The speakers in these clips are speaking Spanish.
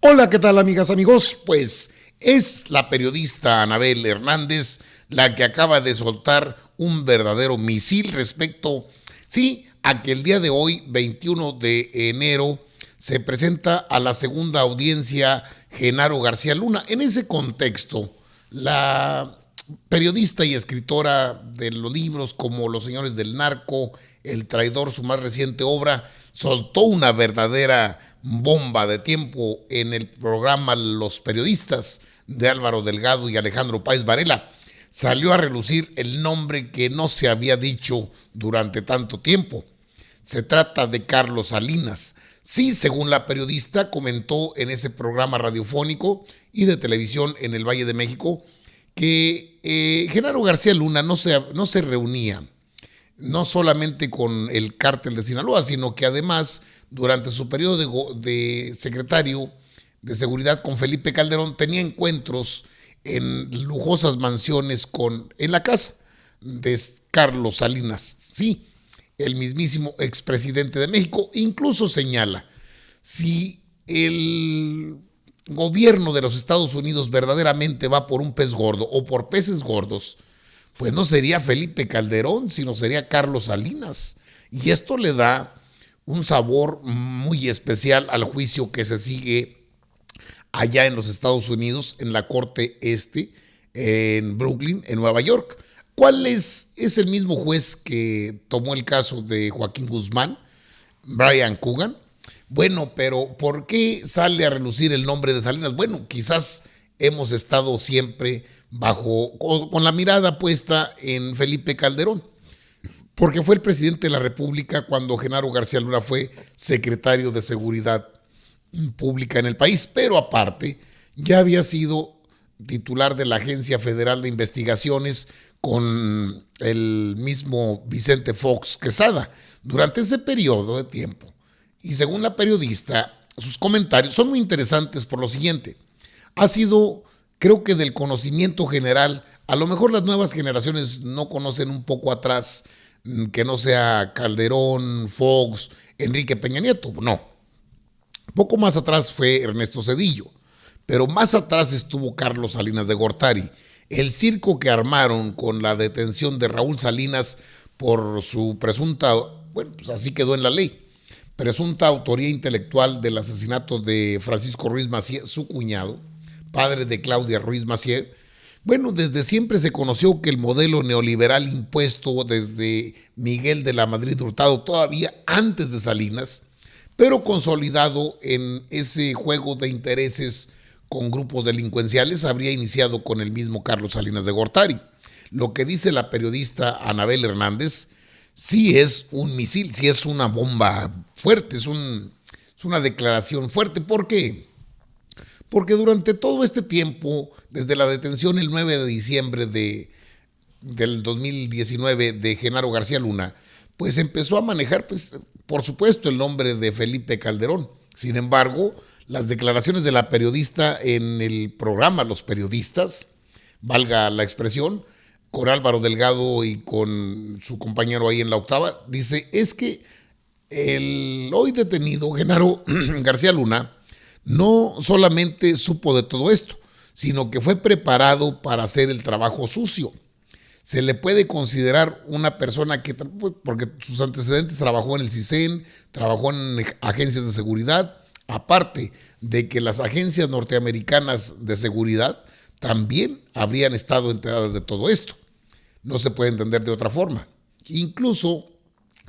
Hola, ¿qué tal, amigas, amigos? Pues es la periodista Anabel Hernández la que acaba de soltar un verdadero misil respecto, sí, a que el día de hoy, 21 de enero, se presenta a la segunda audiencia Genaro García Luna. En ese contexto, la periodista y escritora de los libros como Los Señores del Narco, El Traidor, su más reciente obra, soltó una verdadera bomba de tiempo en el programa Los Periodistas de Álvaro Delgado y Alejandro Páez Varela. Salió a relucir el nombre que no se había dicho durante tanto tiempo. Se trata de Carlos Salinas. Sí, según la periodista comentó en ese programa radiofónico y de televisión en el Valle de México, que Genaro García Luna no se reunía no solamente con el cártel de Sinaloa, sino que además durante su periodo de secretario de seguridad con Felipe Calderón tenía encuentros en lujosas mansiones en la casa de Carlos Salinas, sí, el mismísimo expresidente de México. Incluso señala, si el gobierno de los Estados Unidos verdaderamente va por un pez gordo o por peces gordos, pues no sería Felipe Calderón, sino sería Carlos Salinas. Y esto le da un sabor muy especial al juicio que se sigue allá en los Estados Unidos, en la Corte Este, en Brooklyn, en Nueva York. ¿Cuál es? Es el mismo juez que tomó el caso de Joaquín Guzmán, Brian Coogan. Bueno, pero ¿por qué sale a relucir el nombre de Salinas? Bueno, quizás hemos estado siempre con la mirada puesta en Felipe Calderón, porque fue el presidente de la República cuando Genaro García Luna fue secretario de Seguridad Pública en el país, pero aparte ya había sido titular de la Agencia Federal de Investigaciones con el mismo Vicente Fox Quesada durante ese periodo de tiempo. Y según la periodista, sus comentarios son muy interesantes por lo siguiente: ha sido, creo que del conocimiento general, a lo mejor las nuevas generaciones no conocen un poco atrás, que no sea Calderón, Fox, Enrique Peña Nieto, no. Poco más atrás fue Ernesto Zedillo, pero más atrás estuvo Carlos Salinas de Gortari. El circo que armaron con la detención de Raúl Salinas por su presunta, bueno, pues así quedó en la ley, presunta autoría intelectual del asesinato de Francisco Ruiz Massieu, su cuñado, padre de Claudia Ruiz Massieu. Bueno, desde siempre se conoció que el modelo neoliberal impuesto desde Miguel de la Madrid Hurtado, todavía antes de Salinas, pero consolidado en ese juego de intereses con grupos delincuenciales, habría iniciado con el mismo Carlos Salinas de Gortari. Lo que dice la periodista Anabel Hernández sí es un misil, sí es una bomba fuerte, es una declaración fuerte. ¿Por qué? Porque durante todo este tiempo, desde la detención el 9 de diciembre del 2019 de Genaro García Luna, pues empezó a manejar, pues, por supuesto, el nombre de Felipe Calderón. Sin embargo, las declaraciones de la periodista en el programa Los Periodistas, valga la expresión, con Álvaro Delgado y con su compañero ahí en la octava, dice, es que el hoy detenido Genaro García Luna no solamente supo de todo esto, sino que fue preparado para hacer el trabajo sucio. Se le puede considerar una persona que, porque sus antecedentes, trabajó en el CISEN, trabajó en agencias de seguridad, aparte de que las agencias norteamericanas de seguridad también habrían estado enteradas de todo esto. No se puede entender de otra forma. Incluso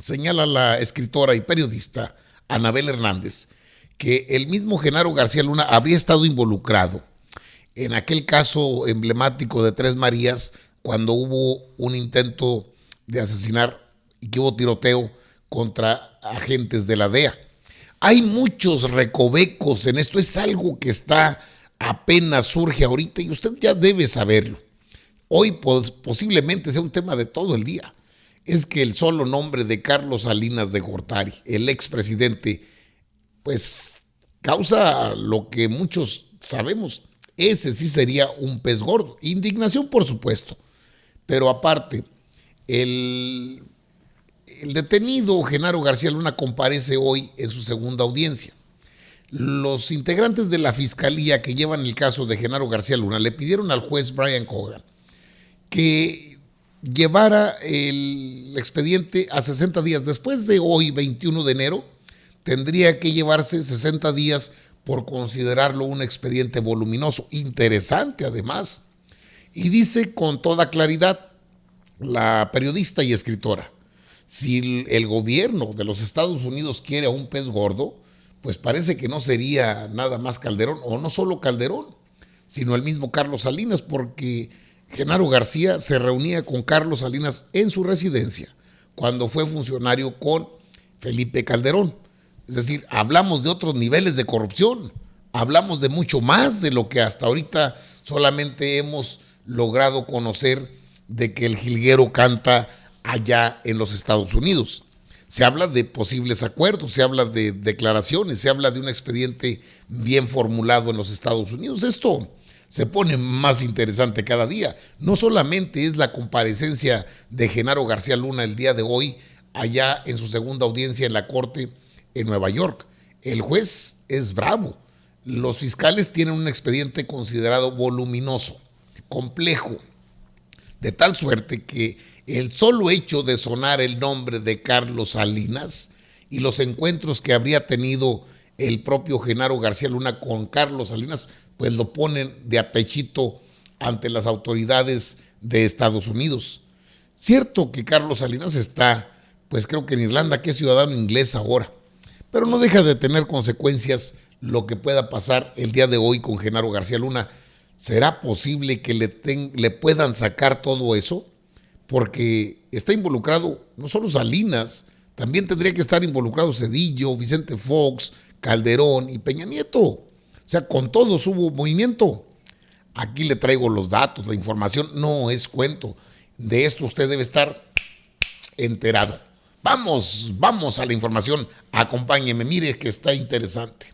señala la escritora y periodista Anabel Hernández que el mismo Genaro García Luna habría estado involucrado en aquel caso emblemático de Tres Marías, cuando hubo un intento de asesinar y que hubo tiroteo contra agentes de la DEA. Hay muchos recovecos en esto, es algo que está apenas surge ahorita y usted ya debe saberlo. Hoy posiblemente sea un tema de todo el día. Es que el solo nombre de Carlos Salinas de Gortari, el expresidente, pues causa lo que muchos sabemos. Ese sí sería un pez gordo. Indignación, por supuesto. Pero aparte, el detenido Genaro García Luna comparece hoy en su segunda audiencia. Los integrantes de la fiscalía que llevan el caso de Genaro García Luna le pidieron al juez Brian Cogan que llevara el expediente a 60 días. Después de hoy, 21 de enero, tendría que llevarse 60 días por considerarlo un expediente voluminoso, interesante además. Y dice con toda claridad la periodista y escritora, si el gobierno de los Estados Unidos quiere a un pez gordo, pues parece que no sería nada más Calderón, o no solo Calderón, sino el mismo Carlos Salinas, porque Genaro García se reunía con Carlos Salinas en su residencia cuando fue funcionario con Felipe Calderón. Es decir, hablamos de otros niveles de corrupción, hablamos de mucho más de lo que hasta ahorita solamente hemos logrado conocer de que el jilguero canta allá en los Estados Unidos. Se habla de posibles acuerdos, se habla de declaraciones, se habla de un expediente bien formulado en los Estados Unidos. Esto se pone más interesante cada día. No solamente es la comparecencia de Genaro García Luna el día de hoy, allá en su segunda audiencia en la Corte en Nueva York. El juez es bravo. Los fiscales tienen un expediente considerado voluminoso, complejo, de tal suerte que el solo hecho de sonar el nombre de Carlos Salinas y los encuentros que habría tenido el propio Genaro García Luna con Carlos Salinas, pues lo ponen de apechito ante las autoridades de Estados Unidos. Cierto que Carlos Salinas está, pues creo que en Irlanda, que es ciudadano inglés ahora, pero no deja de tener consecuencias lo que pueda pasar el día de hoy con Genaro García Luna. ¿Será posible que le puedan sacar todo eso? Porque está involucrado no solo Salinas, también tendría que estar involucrado Zedillo, Vicente Fox, Calderón y Peña Nieto. O sea, con todos hubo movimiento. Aquí le traigo los datos, la información, no es cuento. De esto usted debe estar enterado. Vamos a la información. Acompáñeme, mire que está interesante.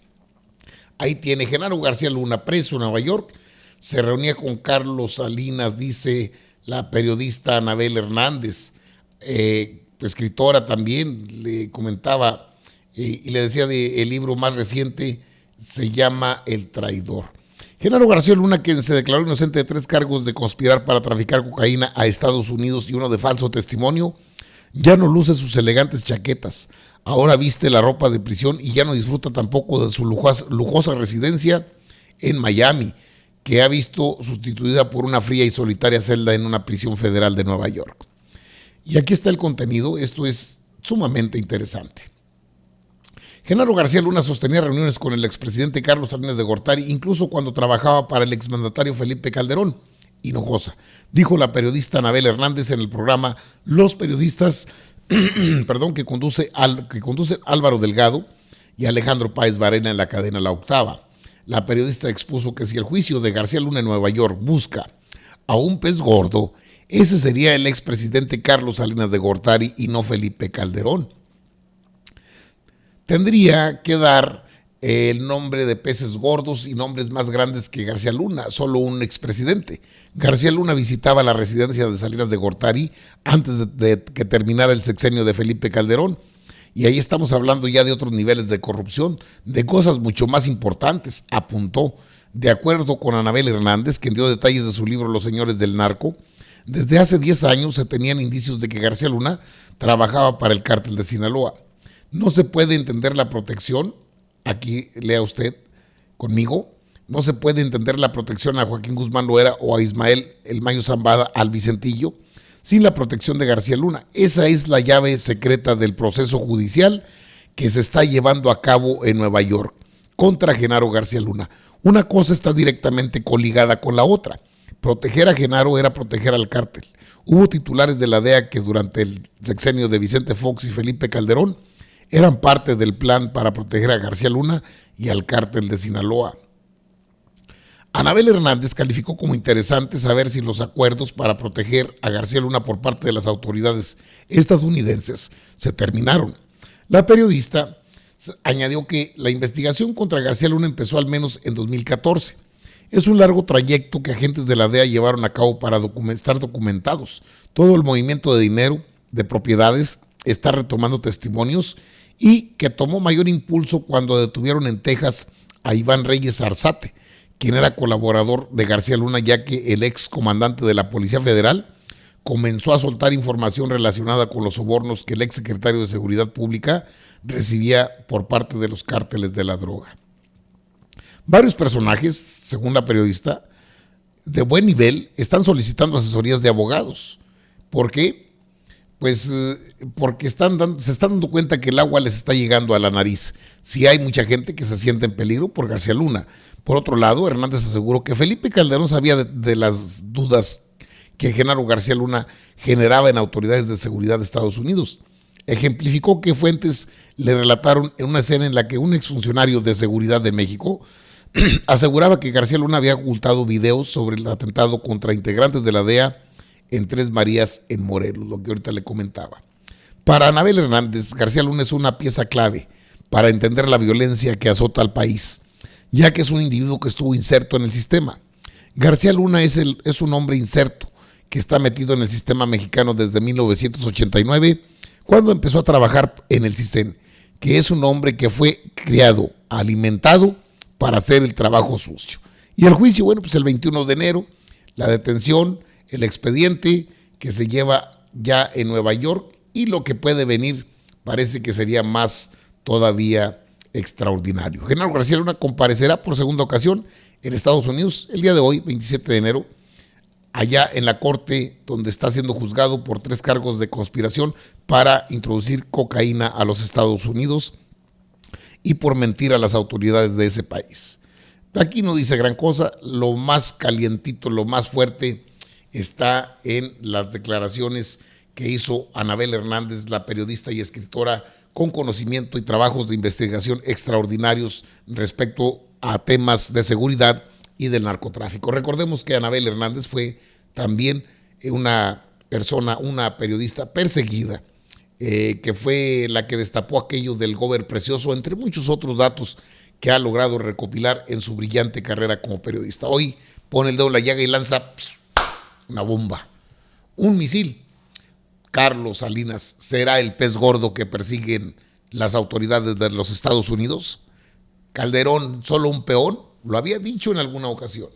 Ahí tiene Genaro García Luna, preso en Nueva York. Se reunía con Carlos Salinas, dice la periodista Anabel Hernández, escritora también, le comentaba y le decía el libro más reciente, se llama El Traidor. Genaro García Luna, quien se declaró inocente de 3 cargos de conspirar para traficar cocaína a Estados Unidos y uno de falso testimonio, ya no luce sus elegantes chaquetas, ahora viste la ropa de prisión y ya no disfruta tampoco de su lujosa residencia en Miami, que ha visto sustituida por una fría y solitaria celda en una prisión federal de Nueva York. Y aquí está el contenido, esto es sumamente interesante. Genaro García Luna sostenía reuniones con el expresidente Carlos Salinas de Gortari, incluso cuando trabajaba para el exmandatario Felipe Calderón Hinojosa, dijo la periodista Anabel Hernández en el programa Los Periodistas, que conduce Álvaro Delgado y Alejandro Páez Varela en la cadena La Octava. La periodista expuso que si el juicio de García Luna en Nueva York busca a un pez gordo, ese sería el expresidente Carlos Salinas de Gortari y no Felipe Calderón. Tendría que dar el nombre de peces gordos y nombres más grandes que García Luna, solo un expresidente. García Luna visitaba la residencia de Salinas de Gortari antes de que terminara el sexenio de Felipe Calderón. Y ahí estamos hablando ya de otros niveles de corrupción, de cosas mucho más importantes, apuntó. De acuerdo con Anabel Hernández, quien dio detalles de su libro Los Señores del Narco, desde hace 10 años se tenían indicios de que García Luna trabajaba para el cártel de Sinaloa. No se puede entender la protección, aquí lea usted conmigo, no se puede entender la protección a Joaquín Guzmán Loera o a Ismael El Mayo Zambada al Vicentillo sin la protección de García Luna. Esa es la llave secreta del proceso judicial que se está llevando a cabo en Nueva York contra Genaro García Luna. Una cosa está directamente coligada con la otra. Proteger a Genaro era proteger al cártel. Hubo titulares de la DEA que durante el sexenio de Vicente Fox y Felipe Calderón eran parte del plan para proteger a García Luna y al cártel de Sinaloa. Anabel Hernández calificó como interesante saber si los acuerdos para proteger a García Luna por parte de las autoridades estadounidenses se terminaron. La periodista añadió que la investigación contra García Luna empezó al menos en 2014. Es un largo trayecto que agentes de la DEA llevaron a cabo para estar documentados. Todo el movimiento de dinero, de propiedades, está retomando testimonios y que tomó mayor impulso cuando detuvieron en Texas a Iván Reyes Arzate, quien era colaborador de García Luna, ya que el ex comandante de la Policía Federal comenzó a soltar información relacionada con los sobornos que el ex secretario de Seguridad Pública recibía por parte de los cárteles de la droga. Varios personajes, según la periodista, de buen nivel, están solicitando asesorías de abogados. ¿Por qué? Pues porque se están dando cuenta que el agua les está llegando a la nariz. Sí hay mucha gente que se siente en peligro por García Luna. Por otro lado, Hernández aseguró que Felipe Calderón sabía de las dudas que Genaro García Luna generaba en autoridades de seguridad de Estados Unidos. Ejemplificó que fuentes le relataron en una escena en la que un exfuncionario de seguridad de México aseguraba que García Luna había ocultado videos sobre el atentado contra integrantes de la DEA en Tres Marías, en Morelos, lo que ahorita le comentaba. Para Anabel Hernández, García Luna es una pieza clave para entender la violencia que azota al país, ya que es un individuo que estuvo inserto en el sistema. García Luna es un hombre inserto que está metido en el sistema mexicano desde 1989, cuando empezó a trabajar en el CISEN, que es un hombre que fue criado, alimentado para hacer el trabajo sucio. Y el juicio, bueno, pues el 21 de enero, la detención, el expediente que se lleva ya en Nueva York, y lo que puede venir parece que sería más todavía extraordinario. Genaro García Luna comparecerá por segunda ocasión en Estados Unidos el día de hoy, 27 de enero, allá en la corte donde está siendo juzgado por 3 cargos de conspiración para introducir cocaína a los Estados Unidos y por mentir a las autoridades de ese país. Aquí no dice gran cosa, lo más calientito, lo más fuerte está en las declaraciones que hizo Anabel Hernández, la periodista y escritora con conocimiento y trabajos de investigación extraordinarios respecto a temas de seguridad y del narcotráfico. Recordemos que Anabel Hernández fue también una persona, una periodista perseguida, que fue la que destapó aquello del Gober Precioso, entre muchos otros datos que ha logrado recopilar en su brillante carrera como periodista. Hoy pone el dedo en la llaga y lanza una bomba, un misil. Carlos Salinas será el pez gordo que persiguen las autoridades de los Estados Unidos. Calderón, solo un peón, lo había dicho en alguna ocasión,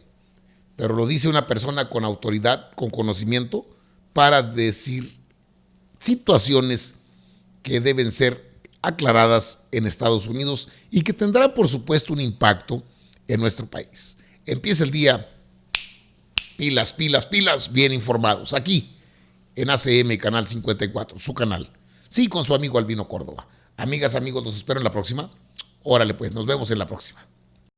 pero lo dice una persona con autoridad, con conocimiento, para decir situaciones que deben ser aclaradas en Estados Unidos y que tendrán, por supuesto, un impacto en nuestro país. Empieza el día, pilas, pilas, pilas, bien informados, aquí en ACM Canal 54, su canal. Sí, con su amigo Albino Córdoba. Amigas, amigos, los espero en la próxima. Órale pues, nos vemos en la próxima.